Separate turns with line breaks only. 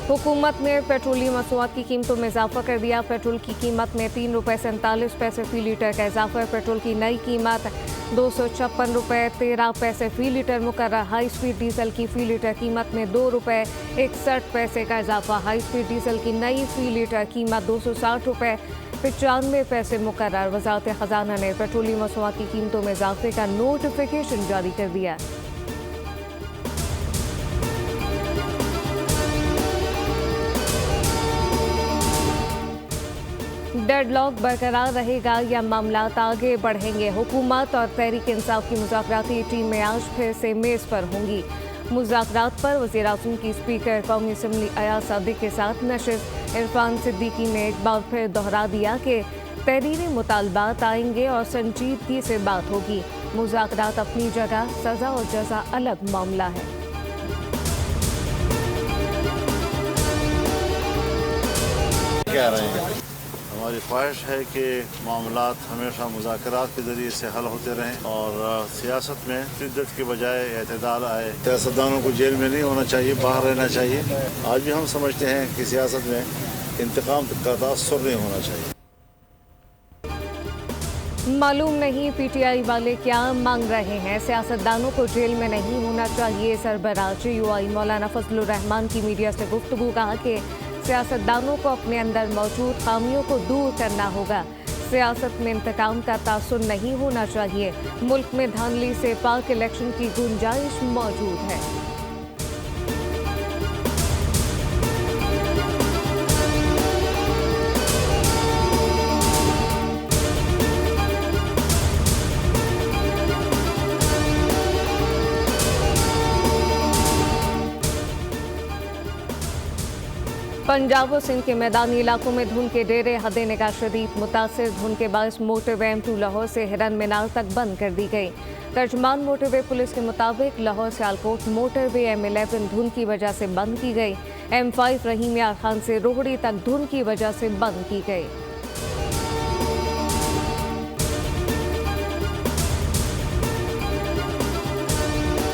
हुकूमत ने पेट्रोलियम मसनूआत की कीमतों में इजाफा कर दिया। पेट्रोल की कीमत में ₹3.47 फी लीटर का इजाफा। पेट्रोल की नई कीमत ₹256.13 फी लीटर मुकर्रर। हाई स्पीड डीजल की फी लीटर कीमत में ₹2.61 का इजाफा। हाई स्पीड डीजल की नई फी लीटर कीमत ₹260.95 मुकर्रर। वजारत खजाना ने पेट्रोलियम मसनूआत की कीमतों में इजाफे का नोटिफिकेशन जारी कर दिया। डेडलॉक बरकरार रहेगा या मामलात आगे बढ़ेंगे? हुकूमत और तहरीक इंसाफ की मुज़ाकराती टीमें आज फिर से मेज़ पर होंगी। मुज़ाकरात पर वज़ीर-ए-आज़म की स्पीकर कौमी असम्बली अयाज सादिक के साथ नशिस्त इरफान सिद्दीकी ने एक बार फिर दोहरा दिया कि तहरीरी मुतालबात आएंगे और संजीदगी से बात होगी। मुज़ाकरात अपनी जगह, सज़ा और जज़ा अलग मामला है।
क्या रहेगा? हमारी ख्वाहिश है कि मामलात हमेशा मुज़ाकरात के ज़रिए से हल होते रहें और सियासत में शिद्दत के बजाय एतदाल आए। सियासतदानों को जेल में नहीं होना चाहिए, बाहर रहना चाहिए। आज भी हम समझते हैं कि सियासत में इंतकाम का तासुर नहीं होना चाहिए।
मालूम नहीं पीटीआई वाले क्या मांग रहे हैं। सियासतदानों को जेल में नहीं होना चाहिए। सरबराह JUI मौलाना फजलुर रहमान की मीडिया से गुफ्तगू। कहा कि सियासतदानों को अपने अंदर मौजूद खामियों को दूर करना होगा। सियासत में इंतकाम का तासुर नहीं होना चाहिए। मुल्क में धांधली से पाक इलेक्शन की गुंजाइश मौजूद है। पंजाब और सिंध के मैदानी इलाकों में धुंध के डेरे हद निगाह शदीद मुतासिर। धुंध के बायस मोटरवे M2 लाहौर से हिरन मीनार तक बंद कर दी गई। तर्जमान मोटरवे पुलिस के मुताबिक लाहौर सियालकोट मोटरवे M11 धुंध की वजह से बंद की गई। M5 रहीम यार खान से रोहड़ी तक धुंध की वजह से बंद की गई।